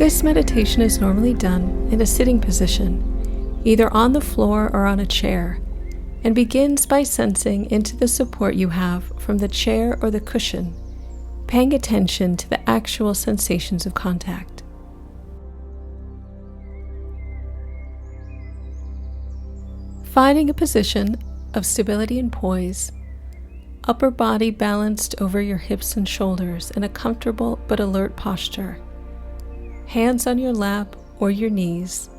This meditation is normally done in a sitting position, either on the floor or on a chair, and begins by sensing into the support you have from the chair or the cushion, paying attention to the actual sensations of contact. Finding a position of stability and poise, upper body balanced over your hips and shoulders in a comfortable but alert posture, hands on your lap or your knees,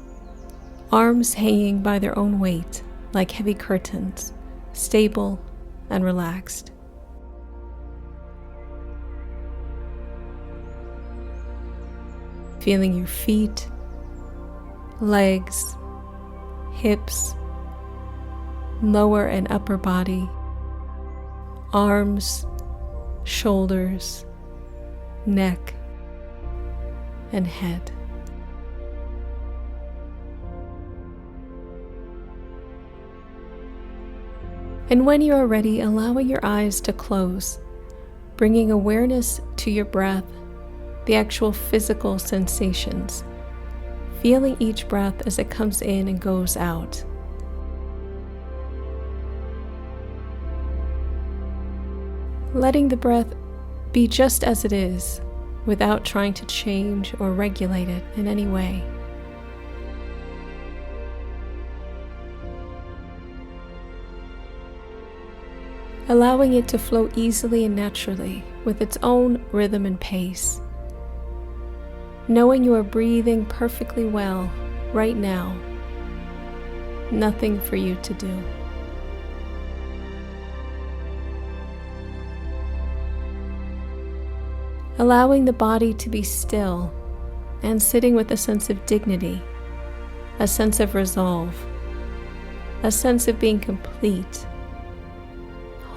arms hanging by their own weight like heavy curtains, stable and relaxed. Feeling your feet, legs, hips, lower and upper body, arms, shoulders, neck, and head. And when you are ready, allowing your eyes to close, bringing awareness to your breath, the actual physical sensations, feeling each breath as it comes in and goes out. Letting the breath be just as it is, without trying to change or regulate it in any way. Allowing it to flow easily and naturally with its own rhythm and pace. Knowing you are breathing perfectly well right now. Nothing for you to do. Allowing the body to be still and sitting with a sense of dignity, a sense of resolve, a sense of being complete,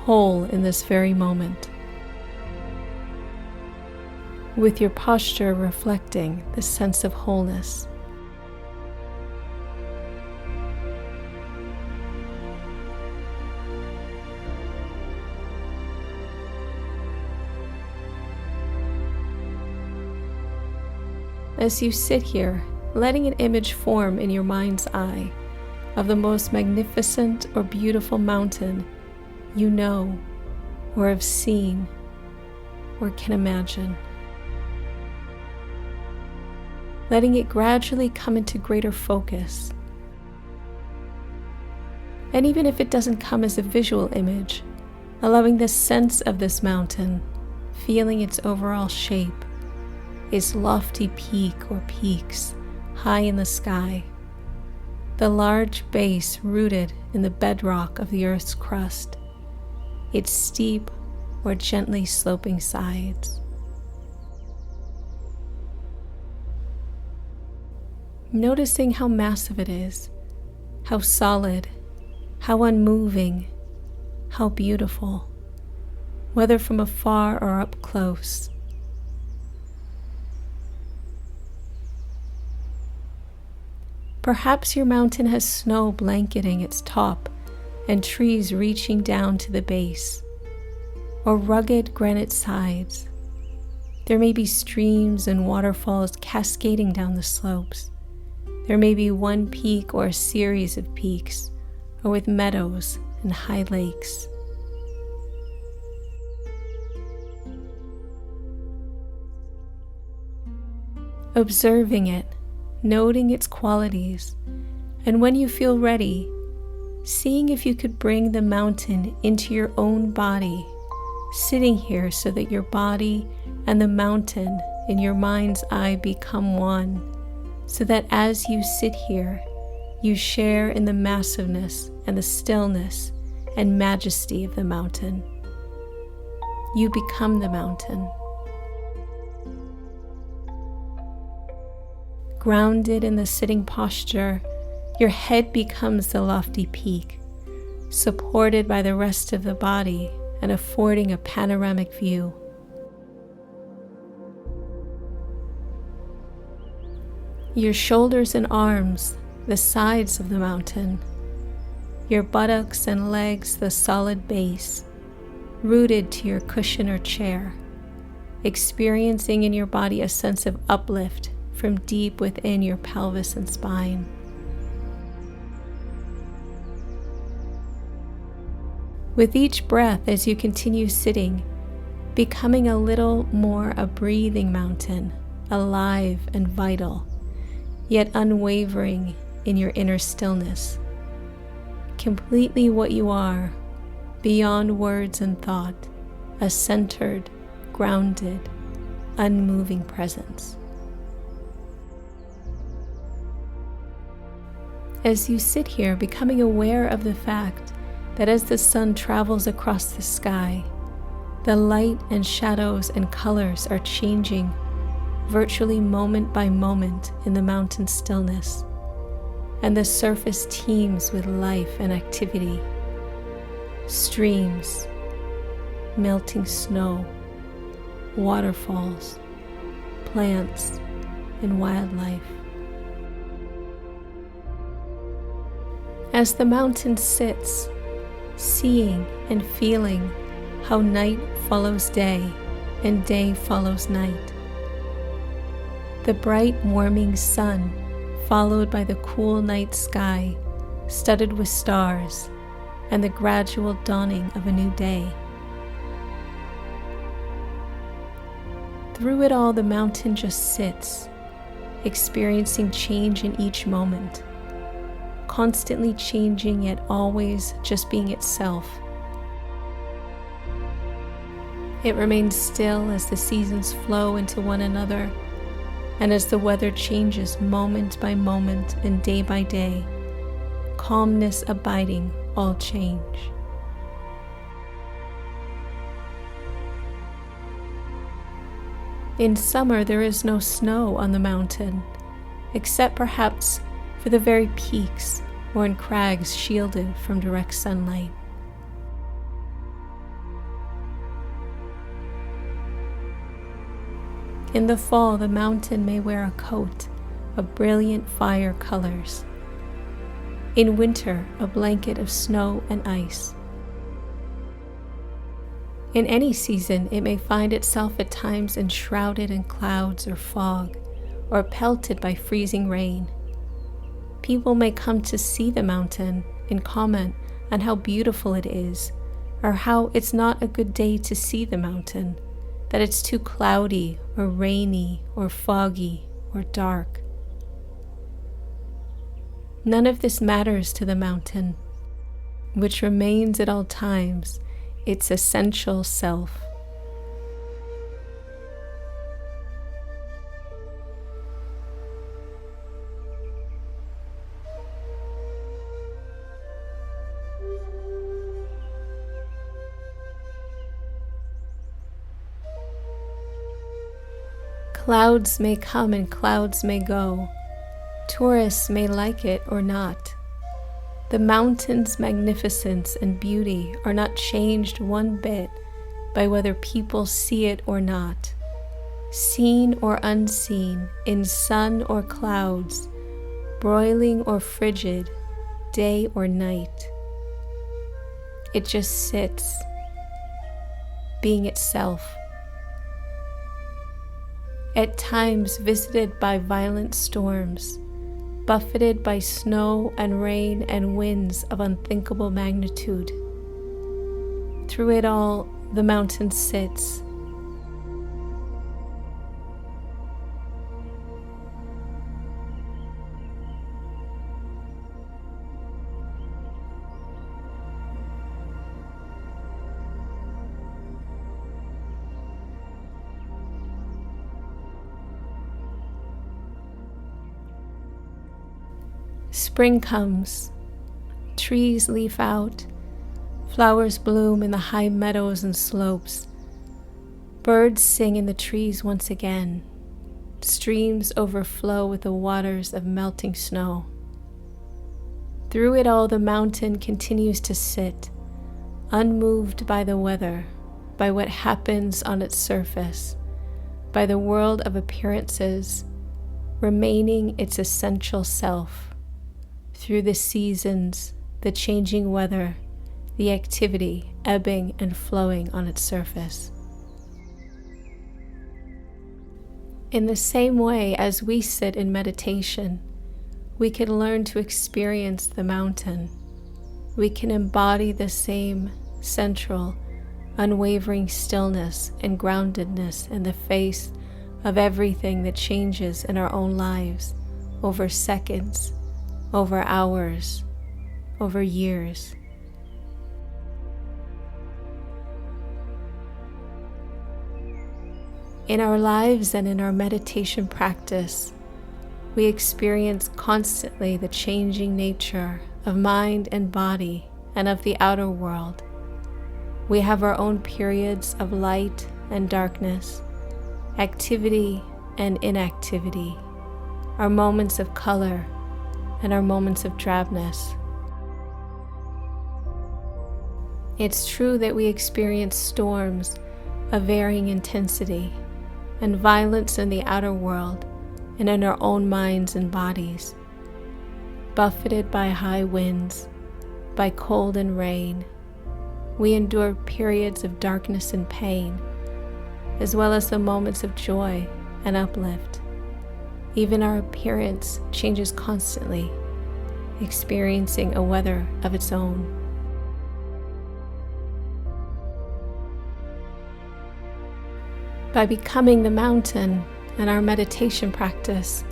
whole in this very moment, with your posture reflecting the sense of wholeness. As you sit here, letting an image form in your mind's eye of the most magnificent or beautiful mountain you know or have seen or can imagine. Letting it gradually come into greater focus. And even if it doesn't come as a visual image, allowing the sense of this mountain, feeling its overall shape, its lofty peak or peaks high in the sky, the large base rooted in the bedrock of the earth's crust, its steep or gently sloping sides. Noticing how massive it is, how solid, how unmoving, how beautiful, whether from afar or up close. Perhaps your mountain has snow blanketing its top and trees reaching down to the base, or rugged granite sides. There may be streams and waterfalls cascading down the slopes. There may be one peak or a series of peaks, or with meadows and high lakes. Observing it, noting its qualities, and when you feel ready, seeing if you could bring the mountain into your own body, sitting here so that your body and the mountain in your mind's eye become one, so that as you sit here, you share in the massiveness and the stillness and majesty of the mountain. You become the mountain. Grounded in the sitting posture, your head becomes the lofty peak, supported by the rest of the body and affording a panoramic view. Your shoulders and arms, the sides of the mountain. Your buttocks and legs, the solid base, rooted to your cushion or chair, experiencing in your body a sense of uplift from deep within your pelvis and spine. With each breath, as you continue sitting, becoming a little more a breathing mountain, alive and vital, yet unwavering in your inner stillness, completely what you are, beyond words and thought, a centered, grounded, unmoving presence. As you sit here, becoming aware of the fact that as the sun travels across the sky, the light and shadows and colors are changing virtually moment by moment in the mountain stillness, and the surface teems with life and activity. Streams, melting snow, waterfalls, plants, and wildlife. As the mountain sits, seeing and feeling how night follows day and day follows night. The bright warming sun followed by the cool night sky studded with stars and the gradual dawning of a new day. Through it all, the mountain just sits, experiencing change in each moment, constantly changing yet always just being itself. It remains still as the seasons flow into one another, and as the weather changes moment by moment and day by day, calmness abiding all change. In summer, there is no snow on the mountain, except perhaps for the very peaks or in crags shielded from direct sunlight. In the fall, the mountain may wear a coat of brilliant fire colors. In winter, a blanket of snow and ice. In any season, it may find itself at times enshrouded in clouds or fog, or pelted by freezing rain. People may come to see the mountain and comment on how beautiful it is, or how it's not a good day to see the mountain, that it's too cloudy or rainy or foggy or dark. None of this matters to the mountain, which remains at all times its essential self. Clouds may come and clouds may go. Tourists may like it or not. The mountain's magnificence and beauty are not changed one bit by whether people see it or not. Seen or unseen, in sun or clouds, broiling or frigid, day or night. It just sits, being itself. At times visited by violent storms, buffeted by snow and rain and winds of unthinkable magnitude. Through it all, the mountain sits. Spring comes, trees leaf out, flowers bloom in the high meadows and slopes, birds sing in the trees once again, streams overflow with the waters of melting snow. Through it all, the mountain continues to sit, unmoved by the weather, by what happens on its surface, by the world of appearances, remaining its essential self. Through the seasons, the changing weather, the activity ebbing and flowing on its surface. In the same way as we sit in meditation, we can learn to experience the mountain. We can embody the same central, unwavering stillness and groundedness in the face of everything that changes in our own lives over seconds, over hours, over years. In our lives and in our meditation practice, we experience constantly the changing nature of mind and body and of the outer world. We have our own periods of light and darkness, activity and inactivity, our moments of color and our moments of drabness. It's true that we experience storms of varying intensity and violence in the outer world and in our own minds and bodies, buffeted by high winds, by cold and rain. We endure periods of darkness and pain, as well as the moments of joy and uplift. Even our appearance changes constantly, experiencing a weather of its own. By becoming the mountain in our meditation practice,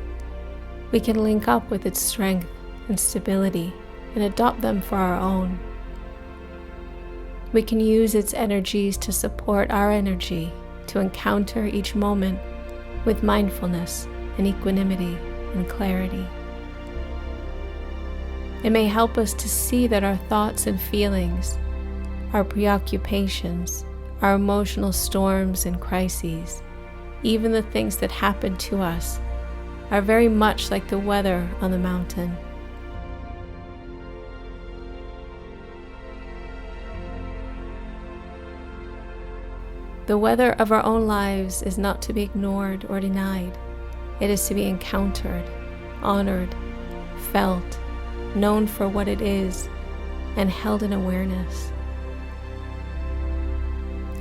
we can link up with its strength and stability and adopt them for our own. We can use its energies to support our energy, to encounter each moment with mindfulness and equanimity and clarity. It may help us to see that our thoughts and feelings, our preoccupations, our emotional storms and crises, even the things that happen to us, are very much like the weather on the mountain. The weather of our own lives is not to be ignored or denied. It is to be encountered, honored, felt, known for what it is, and held in awareness.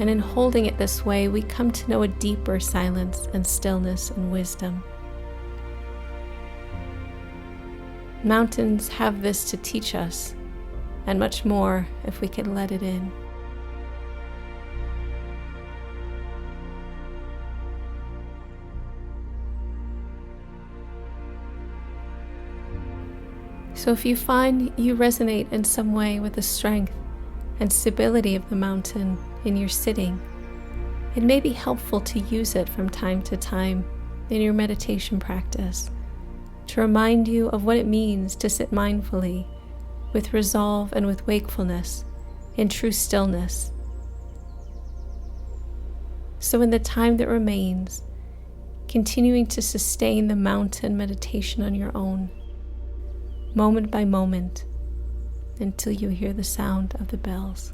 And in holding it this way, we come to know a deeper silence and stillness and wisdom. Mountains have this to teach us, and much more if we can let it in. So if you find you resonate in some way with the strength and stability of the mountain in your sitting, it may be helpful to use it from time to time in your meditation practice to remind you of what it means to sit mindfully, with resolve and with wakefulness, in true stillness. So in the time that remains, continuing to sustain the mountain meditation on your own, moment by moment, until you hear the sound of the bells.